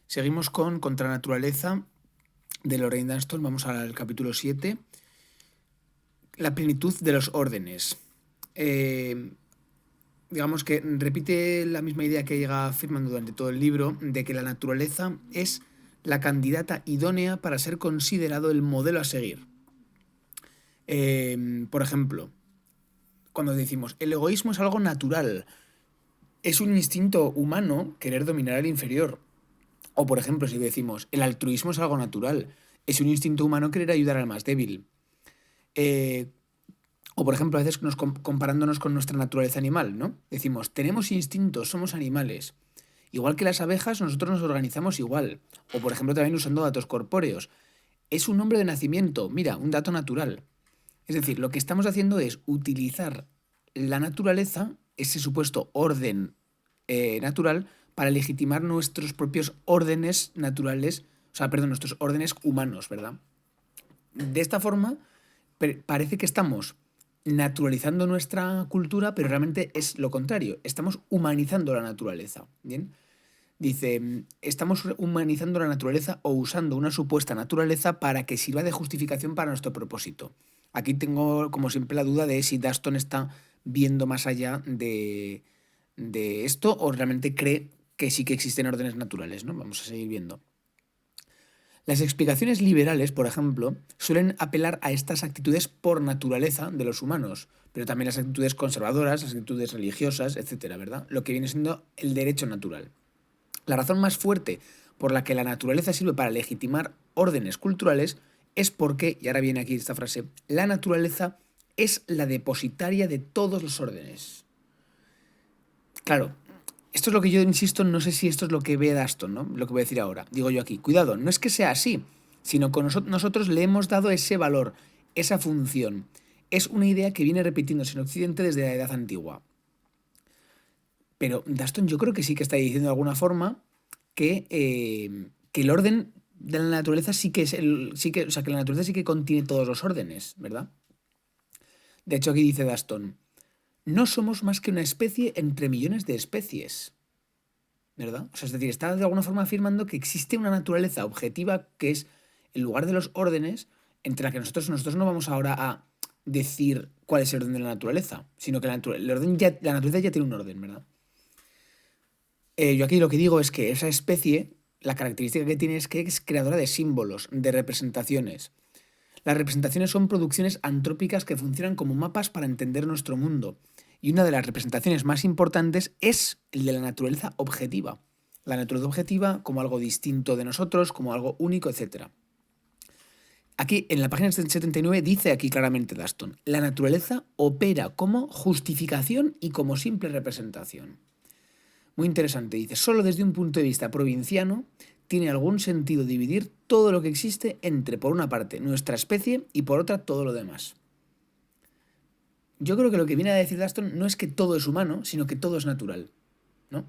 Seguimos con Contra la naturaleza de Lorraine Dunston. Vamos al capítulo 7. La plenitud de los órdenes. Digamos que repite la misma idea que llega afirmando durante todo el libro, de que la naturaleza es la candidata idónea para ser considerado el modelo a seguir. Por ejemplo, cuando decimos el egoísmo es algo natural, es un instinto humano querer dominar al inferior. O por ejemplo, si decimos el altruismo es algo natural, es un instinto humano querer ayudar al más débil. Eh, o por ejemplo, a veces comparándonos con nuestra naturaleza animal, ¿no? Decimos, tenemos instintos, somos animales. Igual que las abejas, nosotros nos organizamos igual. O por ejemplo, también usando datos corpóreos. Es un nombre de nacimiento, mira, un dato natural. Es decir, lo que estamos haciendo es utilizar la naturaleza, ese supuesto orden natural, para legitimar nuestros propios órdenes naturales, nuestros órdenes humanos, ¿verdad? De esta forma, parece que estamos naturalizando nuestra cultura, pero realmente es lo contrario. Estamos humanizando la naturaleza, ¿bien? Dice, estamos humanizando la naturaleza o usando una supuesta naturaleza para que sirva de justificación para nuestro propósito. Aquí tengo, como siempre, la duda de si Dunston está viendo más allá de esto o realmente cree que sí que existen órdenes naturales, ¿no? Vamos a seguir viendo. Las explicaciones liberales, por ejemplo, suelen apelar a estas actitudes por naturaleza de los humanos, pero también las actitudes conservadoras, las actitudes religiosas, etcétera, ¿verdad? Lo que viene siendo el derecho natural. La razón más fuerte por la que la naturaleza sirve para legitimar órdenes culturales es porque, y ahora viene aquí esta frase, la naturaleza es la depositaria de todos los órdenes. Claro, esto es lo que yo insisto, no sé si esto es lo que ve Dunston, ¿no? Lo que voy a decir ahora. Digo yo aquí, cuidado, no es que sea así, sino que nosotros le hemos dado ese valor, esa función. Es una idea que viene repitiéndose en Occidente desde la Edad Antigua. Pero Dunston yo creo que sí que está diciendo de alguna forma que el orden de la naturaleza sí que es que la naturaleza sí que contiene todos los órdenes, ¿verdad? De hecho, aquí dice Dunston, no somos más que una especie entre millones de especies, ¿verdad? O sea, es decir, está de alguna forma afirmando que existe una naturaleza objetiva que es el lugar de los órdenes, entre la que nosotros no vamos ahora a decir cuál es el orden de la naturaleza, sino que la naturaleza ya tiene un orden, ¿verdad? Yo aquí lo que digo es que esa especie, la característica que tiene es que es creadora de símbolos, de representaciones. Las representaciones son producciones antrópicas que funcionan como mapas para entender nuestro mundo. Y una de las representaciones más importantes es el de la naturaleza objetiva. La naturaleza objetiva como algo distinto de nosotros, como algo único, etc. Aquí, en la página 79, dice aquí claramente Dunston, la naturaleza opera como justificación y como simple representación. Muy interesante, dice, solo desde un punto de vista provinciano tiene algún sentido dividir todo lo que existe entre, por una parte, nuestra especie y por otra, todo lo demás. Yo creo que lo que viene a decir Dunston no es que todo es humano, sino que todo es natural, ¿no?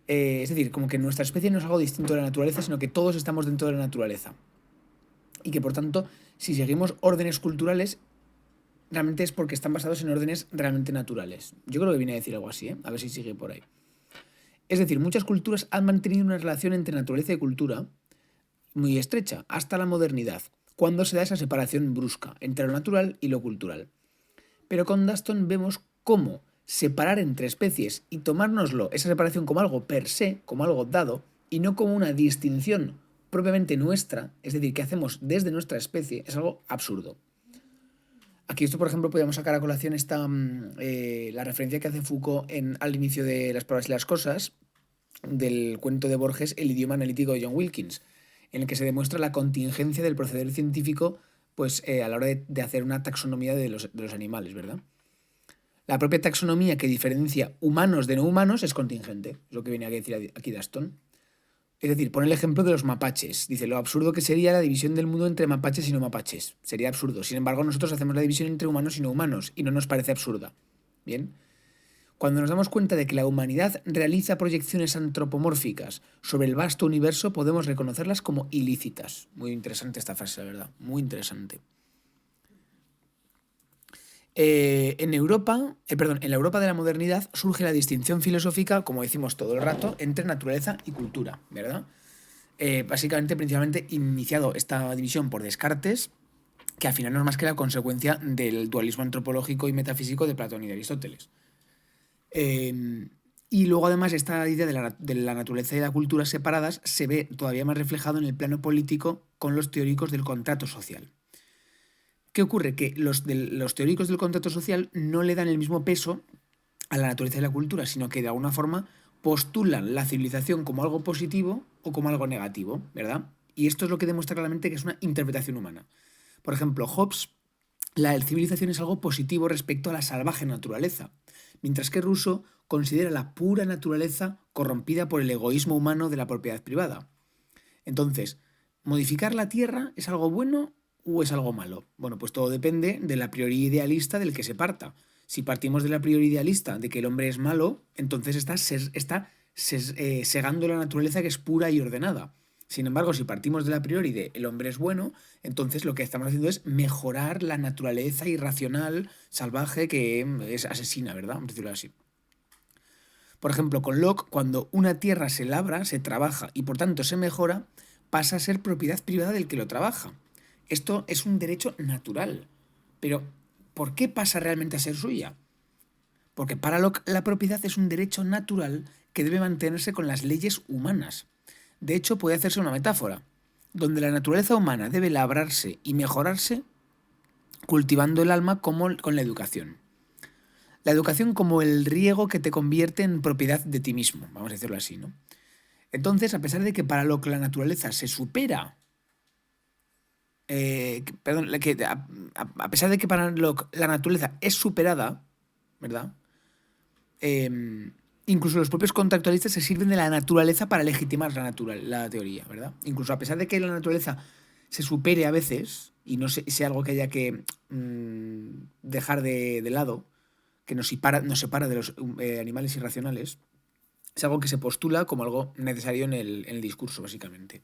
Es decir, como que nuestra especie no es algo distinto de la naturaleza, sino que todos estamos dentro de la naturaleza. Y que, por tanto, si seguimos órdenes culturales, realmente es porque están basados en órdenes realmente naturales. Yo creo que viene a decir algo así, ¿eh? A ver si sigue por ahí. Es decir, muchas culturas han mantenido una relación entre naturaleza y cultura muy estrecha, hasta la modernidad, cuando se da esa separación brusca entre lo natural y lo cultural. Pero con Dunston vemos cómo separar entre especies y tomárnoslo, esa separación, como algo per se, como algo dado, y no como una distinción propiamente nuestra, es decir, que hacemos desde nuestra especie, es algo absurdo. Aquí esto, por ejemplo, podríamos sacar a colación la referencia que hace Foucault al inicio de Las palabras y las cosas, del cuento de Borges, El idioma analítico de John Wilkins, en el que se demuestra la contingencia del proceder científico pues, a la hora de hacer una taxonomía de los animales, ¿verdad? La propia taxonomía que diferencia humanos de no humanos es contingente, es lo que viene a decir aquí Dunston. Es decir, pone el ejemplo de los mapaches. Dice, lo absurdo que sería la división del mundo entre mapaches y no mapaches. Sería absurdo. Sin embargo, nosotros hacemos la división entre humanos y no humanos, y no nos parece absurda. ¿Bien? Cuando nos damos cuenta de que la humanidad realiza proyecciones antropomórficas sobre el vasto universo, podemos reconocerlas como ilícitas. Muy interesante esta frase, la verdad. Muy interesante. En la Europa de la modernidad surge la distinción filosófica, como decimos todo el rato, entre naturaleza y cultura, ¿verdad? Básicamente, principalmente, iniciado esta división por Descartes, que al final no es más que la consecuencia del dualismo antropológico y metafísico de Platón y de Aristóteles. Y luego, además, esta idea de la naturaleza y la cultura separadas se ve todavía más reflejado en el plano político con los teóricos del contrato social. ¿Qué ocurre? Que los teóricos del contrato social no le dan el mismo peso a la naturaleza y la cultura, sino que de alguna forma postulan la civilización como algo positivo o como algo negativo, ¿verdad? Y esto es lo que demuestra claramente que es una interpretación humana. Por ejemplo, Hobbes, la civilización es algo positivo respecto a la salvaje naturaleza, mientras que Rousseau considera la pura naturaleza corrompida por el egoísmo humano de la propiedad privada. Entonces, ¿modificar la Tierra es algo bueno o es algo malo? Bueno, pues todo depende de la priori idealista del que se parta. Si partimos de la priori idealista de que el hombre es malo, entonces está segando la naturaleza que es pura y ordenada. Sin embargo, si partimos de la priori de el hombre es bueno, entonces lo que estamos haciendo es mejorar la naturaleza irracional, salvaje, que es asesina, ¿verdad? Vamos a decirlo así. Por ejemplo, con Locke, cuando una tierra se labra, se trabaja y por tanto se mejora, pasa a ser propiedad privada del que lo trabaja. Esto es un derecho natural. Pero, ¿por qué pasa realmente a ser suya? Porque para Locke la propiedad es un derecho natural que debe mantenerse con las leyes humanas. De hecho, puede hacerse una metáfora, donde la naturaleza humana debe labrarse y mejorarse cultivando el alma como con la educación. La educación como el riego que te convierte en propiedad de ti mismo, vamos a decirlo así, ¿no? Entonces, a pesar de que para Locke la naturaleza se supera, a pesar de que para Locke la naturaleza es superada, ¿verdad? Incluso los propios contractualistas se sirven de la naturaleza para legitimar la teoría, ¿verdad? Incluso a pesar de que la naturaleza se supere a veces y no sea algo que haya que dejar de lado, que nos separa de los animales irracionales, es algo que se postula como algo necesario en el discurso, básicamente.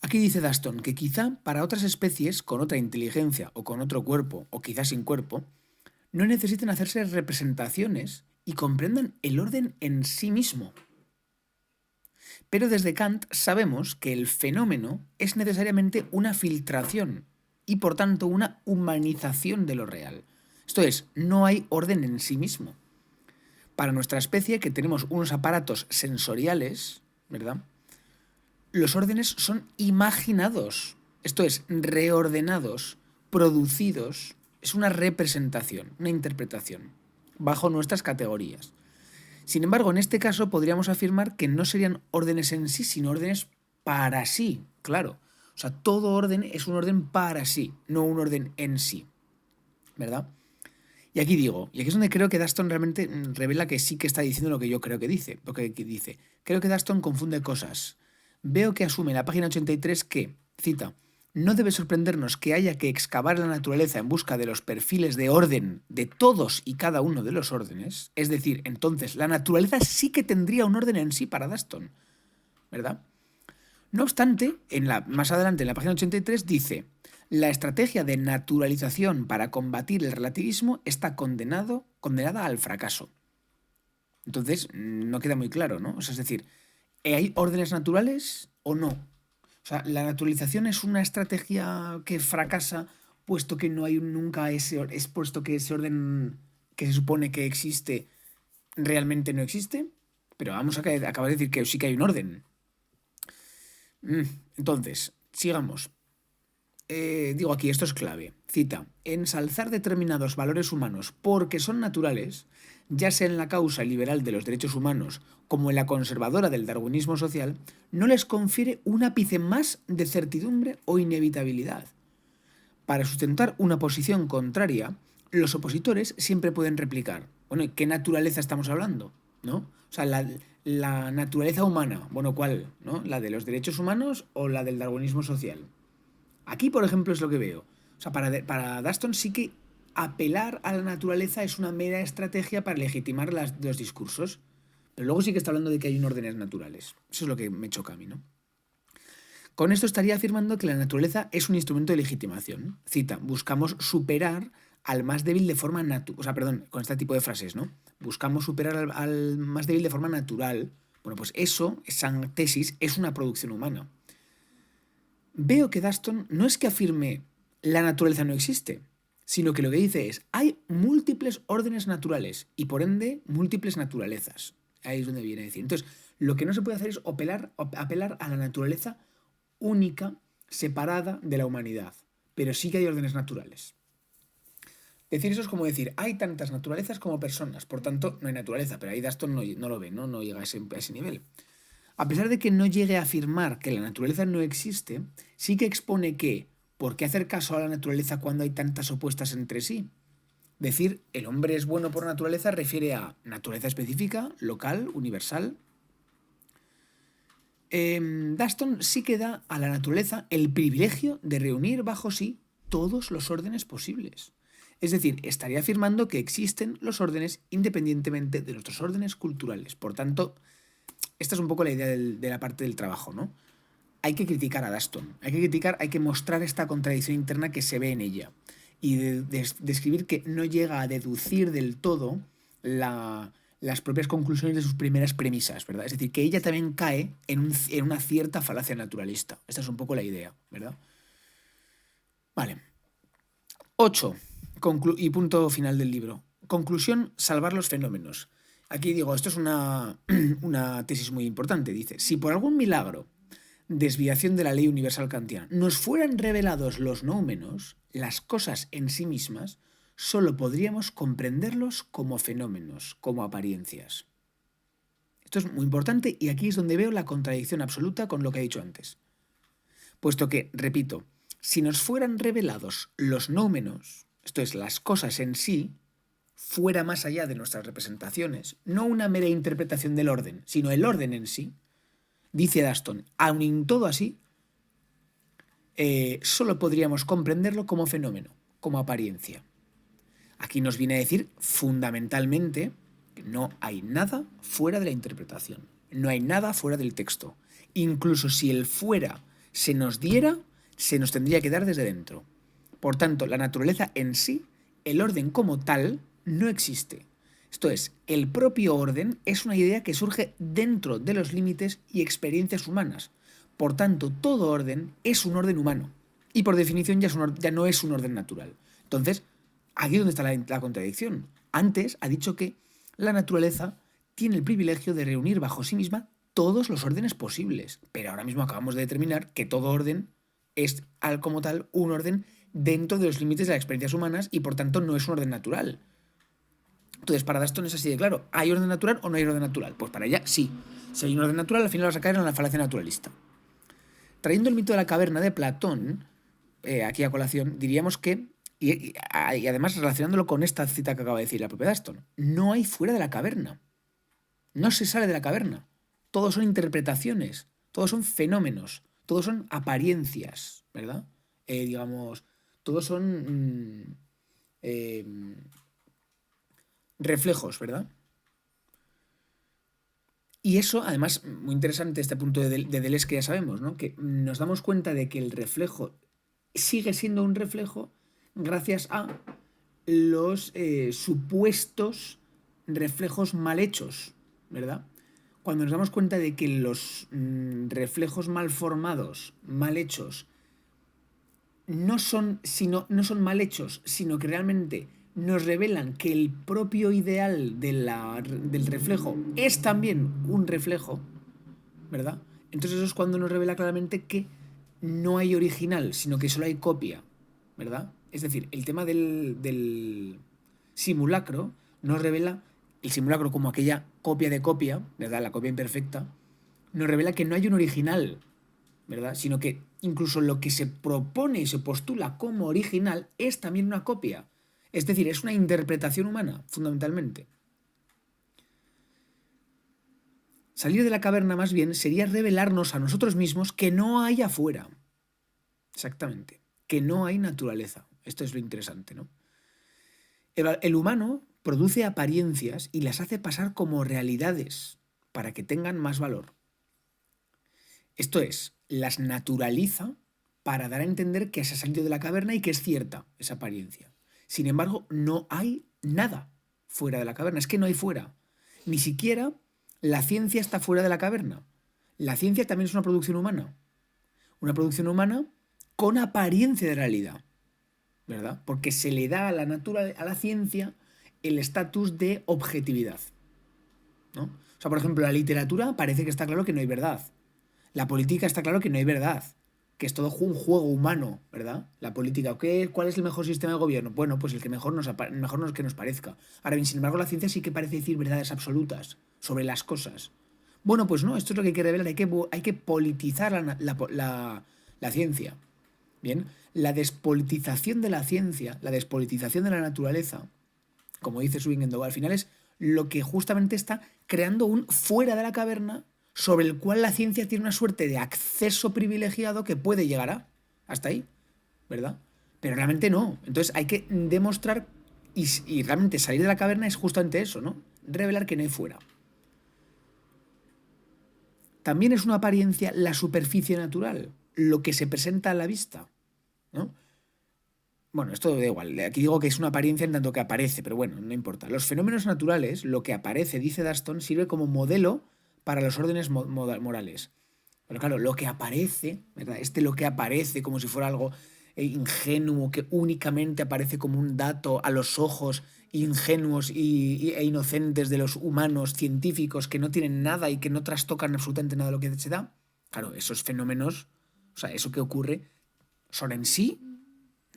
Aquí dice Daston que quizá para otras especies con otra inteligencia o con otro cuerpo, o quizá sin cuerpo, no necesiten hacerse representaciones y comprendan el orden en sí mismo. Pero desde Kant sabemos que el fenómeno es necesariamente una filtración y por tanto una humanización de lo real. Esto es, no hay orden en sí mismo. Para nuestra especie, que tenemos unos aparatos sensoriales, ¿verdad? Los órdenes son imaginados, esto es, reordenados, producidos. Es una representación, una interpretación, bajo nuestras categorías. Sin embargo, en este caso podríamos afirmar que no serían órdenes en sí, sino órdenes para sí, claro. O sea, todo orden es un orden para sí, no un orden en sí, ¿verdad? Y aquí es donde creo que Daston realmente revela que sí que está diciendo lo que yo creo que dice. Creo que Daston confunde cosas. Veo que asume en la página 83 que, cita, no debe sorprendernos que haya que excavar la naturaleza en busca de los perfiles de orden de todos y cada uno de los órdenes. Es decir, entonces, la naturaleza sí que tendría un orden en sí para Daston, ¿verdad? No obstante, más adelante en la página 83 dice, la estrategia de naturalización para combatir el relativismo está condenada al fracaso. Entonces, no queda muy claro, ¿no? O sea, es decir, ¿hay órdenes naturales o no? O sea, la naturalización es una estrategia que fracasa puesto que no hay nunca puesto que ese orden que se supone que existe realmente no existe. Pero vamos a acabar de decir que sí que hay un orden. Entonces, sigamos. Digo aquí, esto es clave. Cita, ensalzar determinados valores humanos porque son naturales, ya sea en la causa liberal de los derechos humanos como en la conservadora del darwinismo social, no les confiere un ápice más de certidumbre o inevitabilidad. Para sustentar una posición contraria, los opositores siempre pueden replicar, bueno, ¿qué naturaleza estamos hablando? ¿No? O sea, la naturaleza humana, bueno, ¿cuál? ¿No? ¿La de los derechos humanos o la del darwinismo social? Aquí, por ejemplo, es lo que veo. O sea, para Daston sí que apelar a la naturaleza es una mera estrategia para legitimar los discursos. Pero luego sí que está hablando de que hay órdenes naturales. Eso es lo que me choca a mí, ¿no? Con esto estaría afirmando que la naturaleza es un instrumento de legitimación. Cita, buscamos superar al más débil de forma natural. O sea, perdón, con este tipo de frases, ¿no? Buscamos superar al más débil de forma natural Bueno, pues eso, esa tesis, es una producción humana. Veo que Daston no es que afirme la naturaleza no existe, sino que lo que dice es hay múltiples órdenes naturales y por ende múltiples naturalezas. Ahí es donde viene a decir. Entonces, lo que no se puede hacer es apelar a la naturaleza única, separada de la humanidad, pero sí que hay órdenes naturales. Decir eso es como decir, hay tantas naturalezas como personas, por tanto no hay naturaleza, pero ahí Daston no lo ve, no llega a ese nivel. A pesar de que no llegue a afirmar que la naturaleza no existe, sí que expone que, ¿por qué hacer caso a la naturaleza cuando hay tantas opuestas entre sí? Decir el hombre es bueno por naturaleza refiere a naturaleza específica, local, universal. Daston sí que da a la naturaleza el privilegio de reunir bajo sí todos los órdenes posibles. Es decir, estaría afirmando que existen los órdenes independientemente de nuestros órdenes culturales. Por tanto, esta es un poco la idea de la parte del trabajo, ¿no? Hay que criticar a Daston, hay que mostrar esta contradicción interna que se ve en ella y describir que no llega a deducir del todo las propias conclusiones de sus primeras premisas, ¿verdad? Es decir, que ella también cae en una cierta falacia naturalista. Esta es un poco la idea, ¿verdad? Vale. 8. Y punto final del libro. Conclusión, salvar los fenómenos. Aquí digo, esto es una tesis muy importante. Dice, si por algún milagro, desviación de la ley universal kantiana, nos fueran revelados los nóumenos, las cosas en sí mismas, solo podríamos comprenderlos como fenómenos, como apariencias. Esto es muy importante y aquí es donde veo la contradicción absoluta con lo que he dicho antes. Puesto que, repito, si nos fueran revelados los nóumenos, esto es, las cosas en sí, fuera más allá de nuestras representaciones, no una mera interpretación del orden, sino el orden en sí, dice Daston, aun en todo así, solo podríamos comprenderlo como fenómeno, como apariencia. Aquí nos viene a decir fundamentalmente que no hay nada fuera de la interpretación, no hay nada fuera del texto. Incluso si el fuera se nos diera, se nos tendría que dar desde dentro. Por tanto, la naturaleza en sí, el orden como tal, no existe. Esto es, el propio orden es una idea que surge dentro de los límites y experiencias humanas. Por tanto, todo orden es un orden humano. Y por definición ya no es un orden natural. Entonces, aquí es donde está la contradicción. Antes ha dicho que la naturaleza tiene el privilegio de reunir bajo sí misma todos los órdenes posibles. Pero ahora mismo acabamos de determinar que todo orden es, como tal, un orden dentro de los límites de las experiencias humanas y por tanto no es un orden natural. Entonces, para Daston es así de claro. ¿Hay orden natural o no hay orden natural? Pues para ella sí. Si hay un orden natural, al final vas a caer en la falacia naturalista. Trayendo el mito de la caverna de Platón, aquí a colación, diríamos que, y además relacionándolo con esta cita que acaba de decir la propia Daston, no hay fuera de la caverna. No se sale de la caverna. Todos son interpretaciones, todos son fenómenos, todos son apariencias, ¿verdad? Digamos, todos son reflejos, ¿verdad? Y eso, además, muy interesante este punto de Deleuze que ya sabemos, ¿no? Que nos damos cuenta de que el reflejo sigue siendo un reflejo gracias a los supuestos reflejos mal hechos, ¿verdad? Cuando nos damos cuenta de que los reflejos mal formados, mal hechos, no son mal hechos, sino que realmente nos revelan que el propio ideal del reflejo es también un reflejo, ¿verdad? Entonces eso es cuando nos revela claramente que no hay original, sino que solo hay copia, ¿verdad? Es decir, el tema del simulacro nos revela, el simulacro como aquella copia de copia, ¿verdad? La copia imperfecta, nos revela que no hay un original, ¿verdad? Sino que incluso lo que se propone y se postula como original es también una copia. Es decir, es una interpretación humana, fundamentalmente. Salir de la caverna más bien sería revelarnos a nosotros mismos que no hay afuera. Exactamente. Que no hay naturaleza. Esto es lo interesante, ¿no? El humano produce apariencias y las hace pasar como realidades para que tengan más valor. Esto es, las naturaliza para dar a entender que se ha salido de la caverna y que es cierta esa apariencia. Sin embargo, no hay nada fuera de la caverna. Es que no hay fuera. Ni siquiera La ciencia está fuera de la caverna. La ciencia también es una producción humana. Una producción humana con apariencia de realidad, ¿verdad? Porque se le da a la ciencia el estatus de objetividad, ¿no? O sea, por ejemplo, la literatura parece que está claro que no hay verdad. La política está claro que no hay verdad, que es todo un juego humano, ¿verdad? La política, ¿cuál es el mejor sistema de gobierno? Bueno, pues el que mejor que nos parezca. Ahora bien, sin embargo, la ciencia sí que parece decir verdades absolutas sobre las cosas. Bueno, pues no, esto es lo que hay que revelar, hay que politizar la ciencia. Bien, la despolitización de la ciencia, la despolitización de la naturaleza, como dice Swingendorf, al final es lo que justamente está creando un fuera de la caverna sobre el cual la ciencia tiene una suerte de acceso privilegiado que puede llegar hasta ahí, ¿verdad? Pero realmente no. Entonces hay que demostrar y realmente salir de la caverna es justamente eso, ¿no? Revelar que no hay fuera. También es una apariencia la superficie natural, lo que se presenta a la vista, ¿no? Bueno, esto da igual. Aquí digo que es una apariencia en tanto que aparece, pero bueno, no importa. Los fenómenos naturales, lo que aparece, dice Daston, sirve como modelo para los órdenes morales. Pero claro, lo que aparece, ¿verdad? Lo que aparece como si fuera algo ingenuo, que únicamente aparece como un dato a los ojos ingenuos e inocentes de los humanos científicos que no tienen nada y que no trastocan absolutamente nada de lo que se da. Claro, esos fenómenos, o sea, eso que ocurre, son en sí.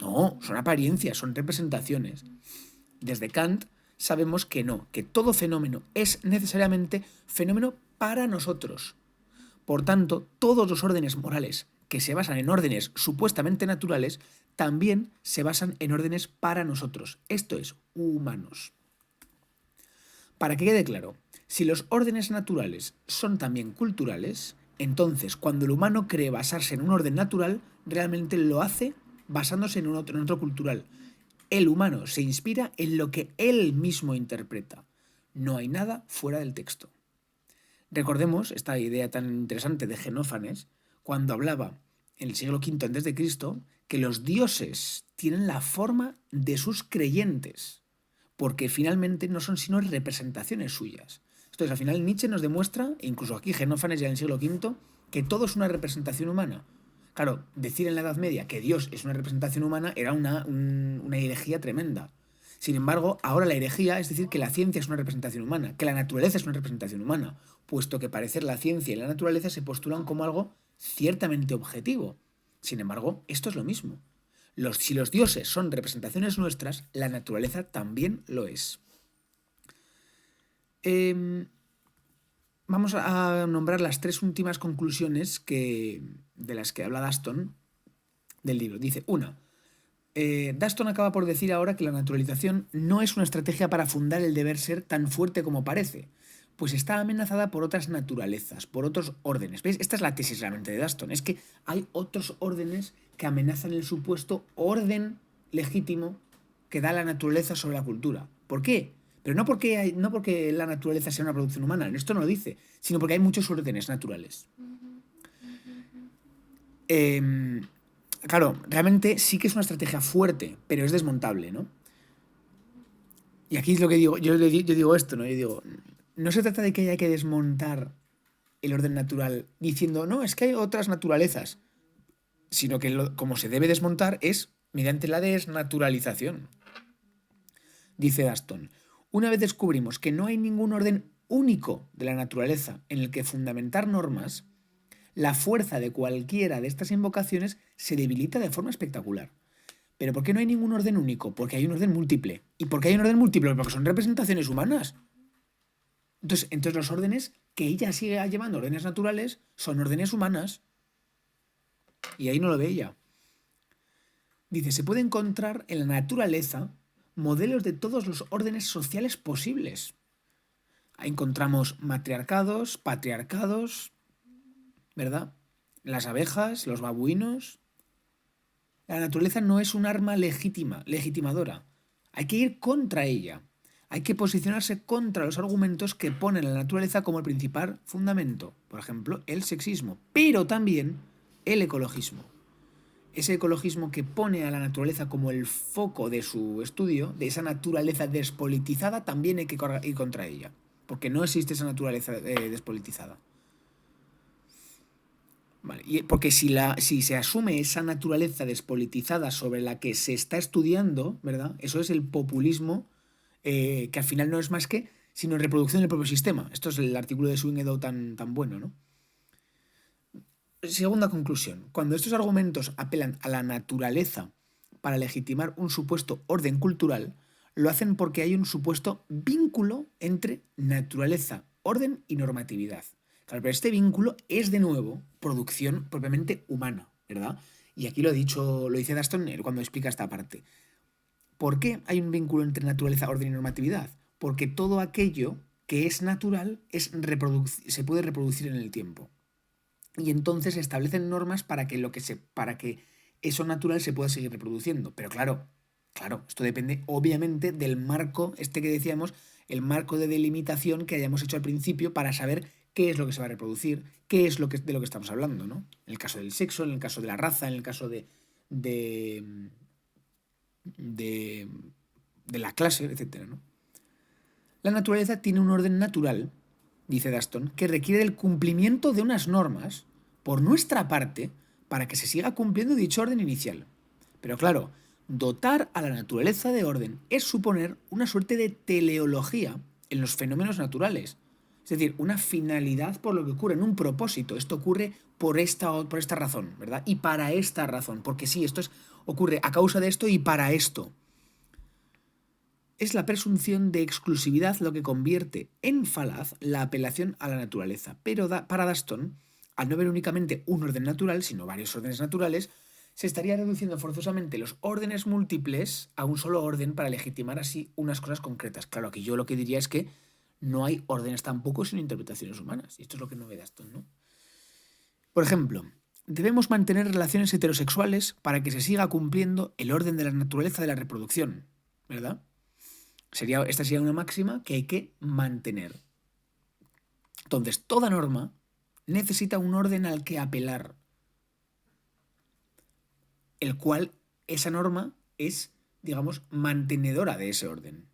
No, son apariencias, son representaciones. Desde Kant sabemos que no, que todo fenómeno es necesariamente fenómeno para nosotros. Por tanto, todos los órdenes morales que se basan en órdenes supuestamente naturales también se basan en órdenes para nosotros, esto es, humanos. Para que quede claro, si los órdenes naturales son también culturales, entonces cuando el humano cree basarse en un orden natural, realmente lo hace basándose en otro cultural. El humano se inspira en lo que él mismo interpreta. No hay nada fuera del texto. Recordemos esta idea tan interesante de Xenófanes cuando hablaba en el siglo V a.C. que los dioses tienen la forma de sus creyentes, porque finalmente no son sino representaciones suyas. Entonces, al final Nietzsche nos demuestra, e incluso aquí Xenófanes ya en el siglo V, que todo es una representación humana. Claro, decir en la Edad Media que Dios es una representación humana era una herejía tremenda. Sin embargo, ahora la herejía es decir que la ciencia es una representación humana, que la naturaleza es una representación humana, puesto que parecer la ciencia y la naturaleza se postulan como algo ciertamente objetivo. Sin embargo, esto es lo mismo. Si los dioses son representaciones nuestras, la naturaleza también lo es. Vamos a nombrar las tres últimas conclusiones de las que habla Daston del libro. Dice, una, Daston acaba por decir ahora que la naturalización no es una estrategia para fundar el deber ser tan fuerte como parece, pues está amenazada por otras naturalezas, por otros órdenes. ¿Veis? Esta es la tesis realmente de Daston, es que hay otros órdenes que amenazan el supuesto orden legítimo que da la naturaleza sobre la cultura. ¿Por qué? Pero no porque la naturaleza sea una producción humana, esto no lo dice, sino porque hay muchos órdenes naturales. Claro, realmente sí que es una estrategia fuerte, pero es desmontable, ¿no? Y aquí es lo que digo, yo digo esto, ¿no? Yo digo, no se trata de que haya que desmontar el orden natural diciendo, no, es que hay otras naturalezas, sino que como se debe desmontar es mediante la desnaturalización. Dice Daston, una vez descubrimos que no hay ningún orden único de la naturaleza en el que fundamentar normas, la fuerza de cualquiera de estas invocaciones se debilita de forma espectacular. ¿Pero por qué no hay ningún orden único? Porque hay un orden múltiple. ¿Y por qué hay un orden múltiple? Porque son representaciones humanas. Entonces los órdenes que ella sigue llamando órdenes naturales son órdenes humanas. Y ahí no lo ve ella. Dice, se puede encontrar en la naturaleza modelos de todos los órdenes sociales posibles. Ahí encontramos matriarcados, patriarcados, ¿verdad? Las abejas, los babuinos. La naturaleza no es un arma legitimadora. Hay que ir contra ella. Hay que posicionarse contra los argumentos que ponen a la naturaleza como el principal fundamento. Por ejemplo, el sexismo, pero también el ecologismo. Ese ecologismo que pone a la naturaleza como el foco de su estudio, de esa naturaleza despolitizada, también hay que ir contra ella. porque no existe esa naturaleza despolitizada. Vale, y porque si se asume esa naturaleza despolitizada sobre la que se está estudiando, ¿verdad? Eso es el populismo, que al final no es más que sino reproducción del propio sistema. Esto es el artículo de Swingedow tan bueno, ¿no? Segunda conclusión. Cuando estos argumentos apelan a la naturaleza para legitimar un supuesto orden cultural, lo hacen porque hay un supuesto vínculo entre naturaleza, orden y normatividad. Claro, pero este vínculo es, de nuevo, producción propiamente humana, ¿verdad? Y aquí lo dice Daston cuando explica esta parte. ¿Por qué hay un vínculo entre naturaleza, orden y normatividad? Porque todo aquello que es natural se puede reproducir en el tiempo. Y entonces se establecen normas para que eso natural se pueda seguir reproduciendo. Pero claro, esto depende obviamente del marco, que decíamos, el marco de delimitación que hayamos hecho al principio para saber qué es lo que se va a reproducir, qué es de lo que estamos hablando, ¿no? En el caso del sexo, en el caso de la raza, en el caso de, de, de la clase, etcétera, ¿no? La naturaleza tiene un orden natural, dice Daston, que requiere el cumplimiento de unas normas por nuestra parte para que se siga cumpliendo dicho orden inicial. Pero claro, dotar a la naturaleza de orden es suponer una suerte de teleología en los fenómenos naturales. Es decir, una finalidad por lo que ocurre, en un propósito. Esto ocurre por esta razón, ¿verdad? Y para esta razón. Porque sí, ocurre a causa de esto y para esto. Es la presunción de exclusividad lo que convierte en falaz la apelación a la naturaleza. Pero para Daston, al no haber únicamente un orden natural, sino varios órdenes naturales, se estaría reduciendo forzosamente los órdenes múltiples a un solo orden para legitimar así unas cosas concretas. Claro, aquí yo lo que diría es que no hay órdenes tampoco sino interpretaciones humanas. Y esto es lo que no ve Daston, ¿no? Por ejemplo, debemos mantener relaciones heterosexuales para que se siga cumpliendo el orden de la naturaleza de la reproducción, ¿verdad? Esta sería una máxima que hay que mantener. Entonces, toda norma necesita un orden al que apelar, el cual esa norma es, digamos, mantenedora de ese orden,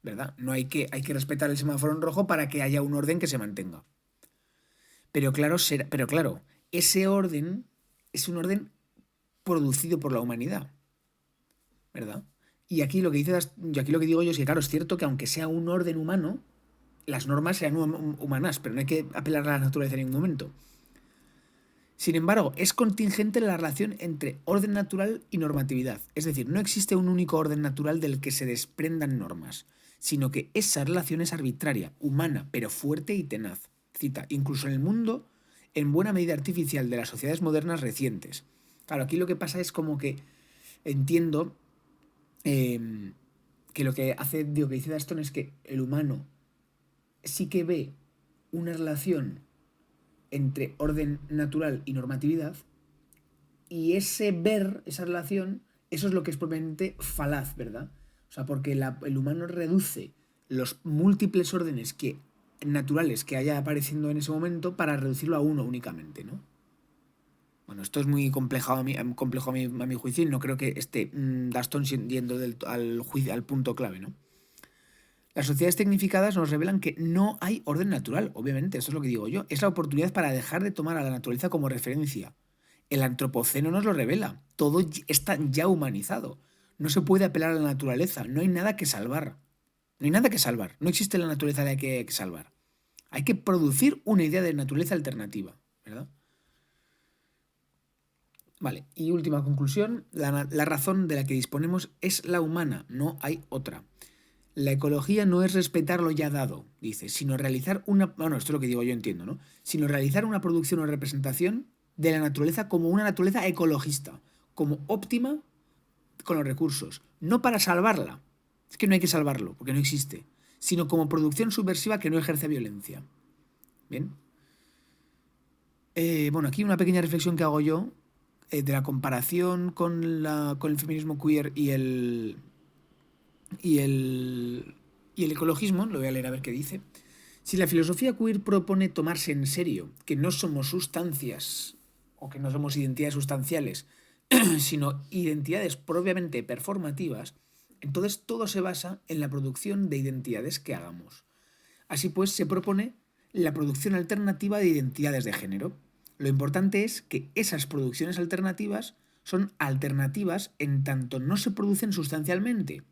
¿verdad? No hay que respetar el semáforo en rojo para que haya un orden que se mantenga. Pero claro, ese orden es un orden producido por la humanidad, ¿verdad? Y aquí lo que digo yo es que, claro, es cierto que aunque sea un orden humano, las normas sean humanas, pero no hay que apelar a la naturaleza en ningún momento. Sin embargo, es contingente la relación entre orden natural y normatividad. Es decir, no existe un único orden natural del que se desprendan normas, sino que esa relación es arbitraria, humana, pero fuerte y tenaz. Cita, incluso en el mundo, en buena medida artificial de las sociedades modernas recientes. Claro, aquí lo que pasa es como que entiendo que lo que dice Daston es que el humano sí que ve una relación entre orden natural y normatividad, y esa relación, eso es lo que es propiamente falaz, ¿verdad? O sea, porque el humano reduce los múltiples órdenes naturales que haya apareciendo en ese momento para reducirlo a uno únicamente, ¿no? Bueno, esto es muy complejo a mi juicio, y no creo que esté Daston yendo al punto clave, ¿no? Las sociedades tecnificadas nos revelan que no hay orden natural, obviamente, eso es lo que digo yo. Es la oportunidad para dejar de tomar a la naturaleza como referencia. El antropoceno nos lo revela. Todo está ya humanizado. No se puede apelar a la naturaleza. No hay nada que salvar. No hay nada que salvar. No existe la naturaleza de la que hay que salvar. Hay que producir una idea de naturaleza alternativa, ¿verdad? Vale, y última conclusión. La razón de la que disponemos es la humana, no hay otra. La ecología no es respetar lo ya dado, dice, sino realizar esto es lo que digo yo, entiendo, ¿no? Sino realizar una producción o representación de la naturaleza como una naturaleza ecologista, como óptima con los recursos, no para salvarla, es que no hay que salvarlo, porque no existe, sino como producción subversiva que no ejerce violencia. Bien. Bueno, aquí una pequeña reflexión que hago yo de la comparación con el feminismo queer y el ecologismo. Lo voy a leer a ver qué dice. Si la filosofía queer propone tomarse en serio que no somos sustancias o que no somos identidades sustanciales, sino identidades propiamente performativas, entonces todo se basa en la producción de identidades que hagamos. Así pues, se propone la producción alternativa de identidades de género. Lo importante es que esas producciones alternativas son alternativas en tanto no se producen sustancialmente,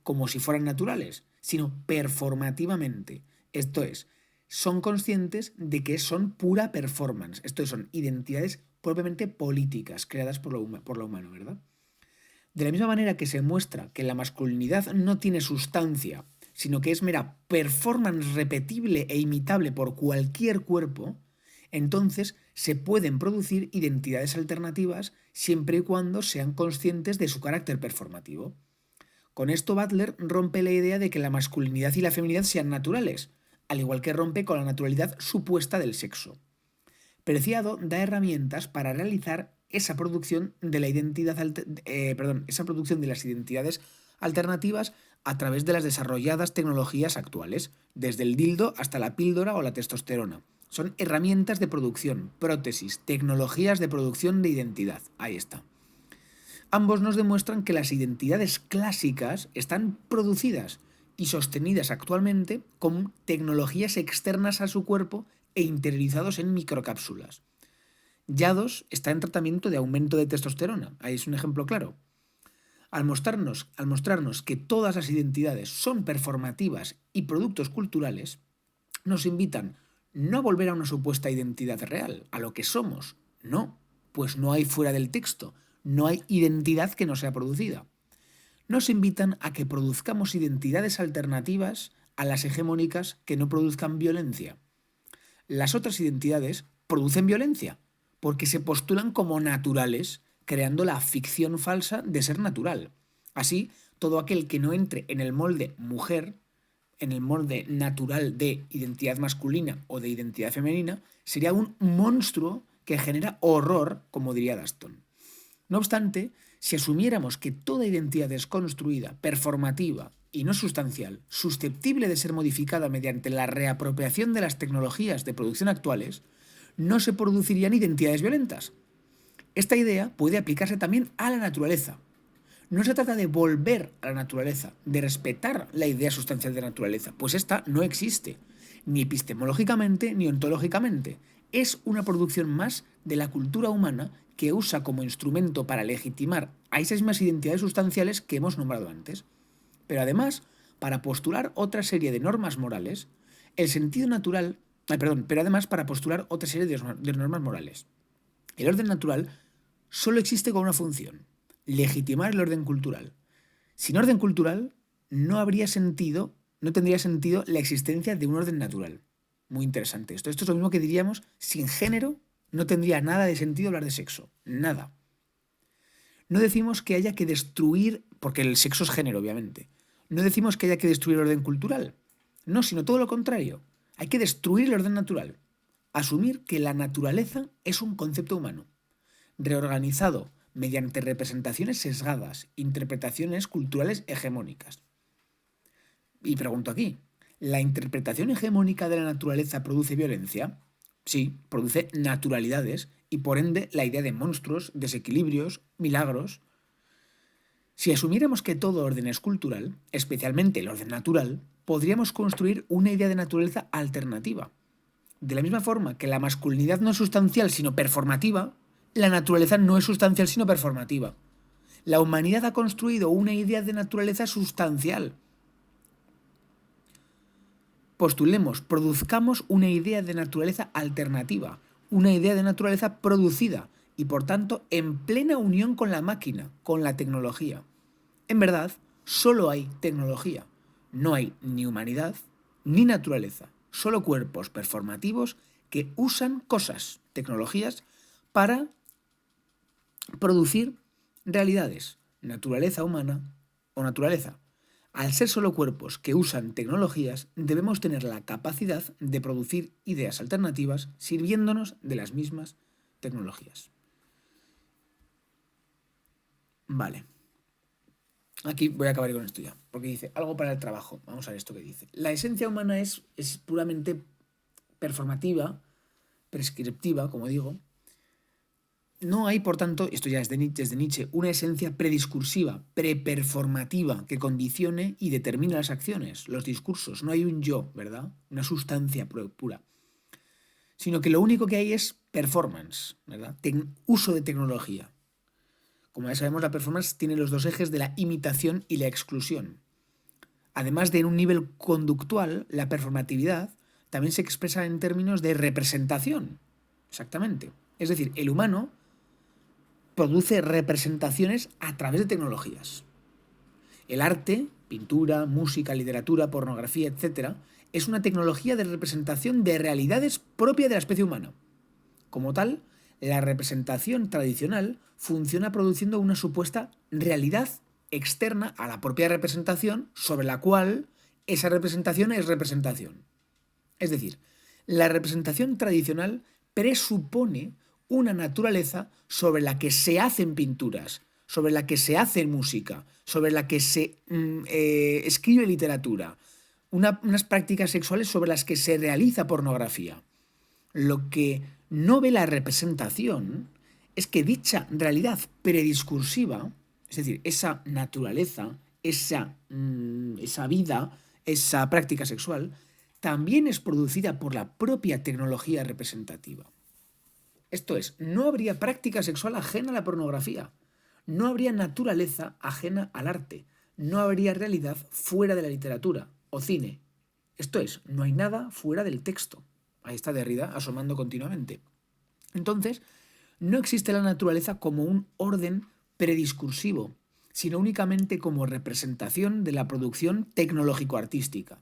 como si fueran naturales, sino performativamente. Esto es, son conscientes de que son pura performance. Esto es, son identidades propiamente políticas creadas por lo humano, ¿verdad? De la misma manera que se muestra que la masculinidad no tiene sustancia, sino que es mera performance repetible e imitable por cualquier cuerpo, entonces se pueden producir identidades alternativas siempre y cuando sean conscientes de su carácter performativo. Con esto Butler rompe la idea de que la masculinidad y la feminidad sean naturales, al igual que rompe con la naturalidad supuesta del sexo. Preciado da herramientas para realizar esa producción de esa producción de las identidades alternativas a través de las desarrolladas tecnologías actuales, desde el dildo hasta la píldora o la testosterona. Son herramientas de producción, prótesis, tecnologías de producción de identidad. Ahí está. Ambos nos demuestran que las identidades clásicas están producidas y sostenidas actualmente con tecnologías externas a su cuerpo e interiorizados en microcápsulas. Yados está en tratamiento de aumento de testosterona, ahí es un ejemplo claro. Al mostrarnos que todas las identidades son performativas y productos culturales, nos invitan no a volver a una supuesta identidad real, a lo que somos. No, pues no hay fuera del texto, no hay identidad que no sea producida. Nos invitan a que produzcamos identidades alternativas a las hegemónicas que no produzcan violencia. Las otras identidades producen violencia porque se postulan como naturales, creando la ficción falsa de ser natural. Así, todo aquel que no entre en el molde mujer, en el molde natural de identidad masculina o de identidad femenina, sería un monstruo que genera horror, como diría Daston. No obstante, si asumiéramos que toda identidad es construida, performativa y no sustancial, susceptible de ser modificada mediante la reapropiación de las tecnologías de producción actuales, no se producirían identidades violentas. Esta idea puede aplicarse también a la naturaleza. No se trata de volver a la naturaleza, de respetar la idea sustancial de naturaleza, pues esta no existe, ni epistemológicamente ni ontológicamente. Es una producción más de la cultura humana que usa como instrumento para legitimar a esas mismas identidades sustanciales que hemos nombrado antes. Pero además, para postular otra serie de normas morales, el sentido natural, pero además para postular otra serie de normas morales. El orden natural solo existe con una función: legitimar el orden cultural. Sin orden cultural no tendría sentido la existencia de un orden natural. Muy interesante esto. Esto es lo mismo que diríamos: sin género no tendría nada de sentido hablar de sexo. Nada. No decimos que haya que destruir, porque el sexo es género, obviamente. No decimos que haya que destruir el orden cultural. No, sino todo lo contrario. Hay que destruir el orden natural. Asumir que la naturaleza es un concepto humano, reorganizado mediante representaciones sesgadas, interpretaciones culturales hegemónicas. Y pregunto aquí, ¿la interpretación hegemónica de la naturaleza produce violencia? Sí, produce naturalidades y por ende la idea de monstruos, desequilibrios, milagros. Si asumiéramos que todo orden es cultural, especialmente el orden natural, podríamos construir una idea de naturaleza alternativa. De la misma forma que la masculinidad no es sustancial sino performativa, la naturaleza no es sustancial sino performativa. La humanidad ha construido una idea de naturaleza sustancial. Postulemos, produzcamos una idea de naturaleza alternativa, una idea de naturaleza producida y por tanto en plena unión con la máquina, con la tecnología. En verdad, solo hay tecnología. No hay ni humanidad ni naturaleza, solo cuerpos performativos que usan cosas, tecnologías, para producir realidades, naturaleza humana o naturaleza. Al ser solo cuerpos que usan tecnologías, debemos tener la capacidad de producir ideas alternativas sirviéndonos de las mismas tecnologías. Vale. Aquí voy a acabar con esto ya, porque dice algo para el trabajo. Vamos a ver esto que dice. La esencia humana es puramente performativa, prescriptiva, como digo, No hay, por tanto, esto ya es desde Nietzsche, una esencia prediscursiva, preperformativa, que condicione y determine las acciones, los discursos. No hay un yo, ¿verdad? Una sustancia pura. Sino que lo único que hay es performance, ¿verdad? Uso de tecnología. Como ya sabemos, la performance tiene los dos ejes de la imitación y la exclusión. Además de en un nivel conductual, la performatividad también se expresa en términos de representación. Exactamente. Es decir, el humano produce representaciones a través de tecnologías. El arte, pintura, música, literatura, pornografía, etc., es una tecnología de representación de realidades propia de la especie humana. Como tal, la representación tradicional funciona produciendo una supuesta realidad externa a la propia representación sobre la cual esa representación es representación. Es decir, la representación tradicional presupone una naturaleza sobre la que se hacen pinturas, sobre la que se hace música, sobre la que se escribe literatura, unas prácticas sexuales sobre las que se realiza pornografía. Lo que no ve la representación es que dicha realidad prediscursiva, es decir, esa naturaleza, esa vida, esa práctica sexual, también es producida por la propia tecnología representativa. Esto es, no habría práctica sexual ajena a la pornografía, no habría naturaleza ajena al arte, no habría realidad fuera de la literatura o cine. Esto es, no hay nada fuera del texto. Ahí está Derrida asomando continuamente. Entonces, no existe la naturaleza como un orden prediscursivo, sino únicamente como representación de la producción tecnológico-artística.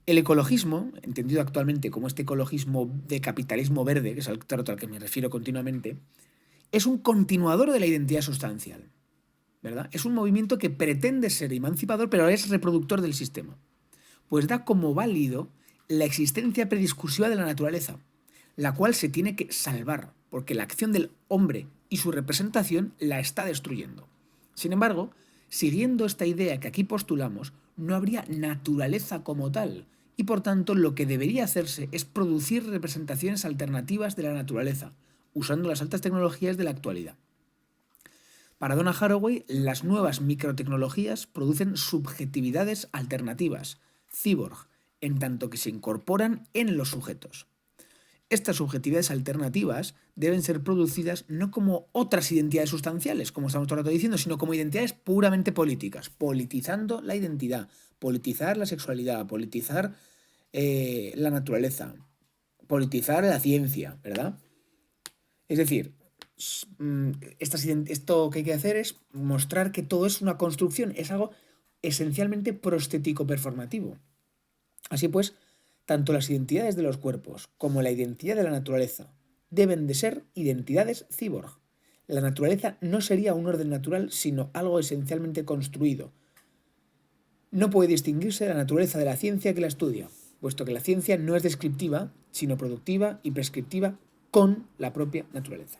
El ecologismo, entendido actualmente como este ecologismo de capitalismo verde, que es al trato al que me refiero continuamente, es un continuador de la identidad sustancial, ¿verdad? Es un movimiento que pretende ser emancipador, pero es reproductor del sistema, pues da como válido la existencia prediscursiva de la naturaleza, la cual se tiene que salvar, porque la acción del hombre y su representación la está destruyendo. Sin embargo, siguiendo esta idea que aquí postulamos, no habría naturaleza como tal, y por tanto lo que debería hacerse es producir representaciones alternativas de la naturaleza, usando las altas tecnologías de la actualidad. Para Donna Haraway, las nuevas microtecnologías producen subjetividades alternativas, cyborg, en tanto que se incorporan en los sujetos. Estas subjetividades alternativas deben ser producidas no como otras identidades sustanciales, como estamos todo el rato diciendo, sino como identidades puramente políticas, politizando la identidad, politizar la sexualidad, politizar la naturaleza, politizar la ciencia, ¿verdad? Es decir, esto que hay que hacer es mostrar que todo es una construcción, es algo esencialmente prostético-performativo. Así pues, tanto las identidades de los cuerpos como la identidad de la naturaleza deben de ser identidades cyborg. La naturaleza no sería un orden natural, sino algo esencialmente construido. No puede distinguirse la naturaleza de la ciencia que la estudia, puesto que la ciencia no es descriptiva, sino productiva y prescriptiva con la propia naturaleza.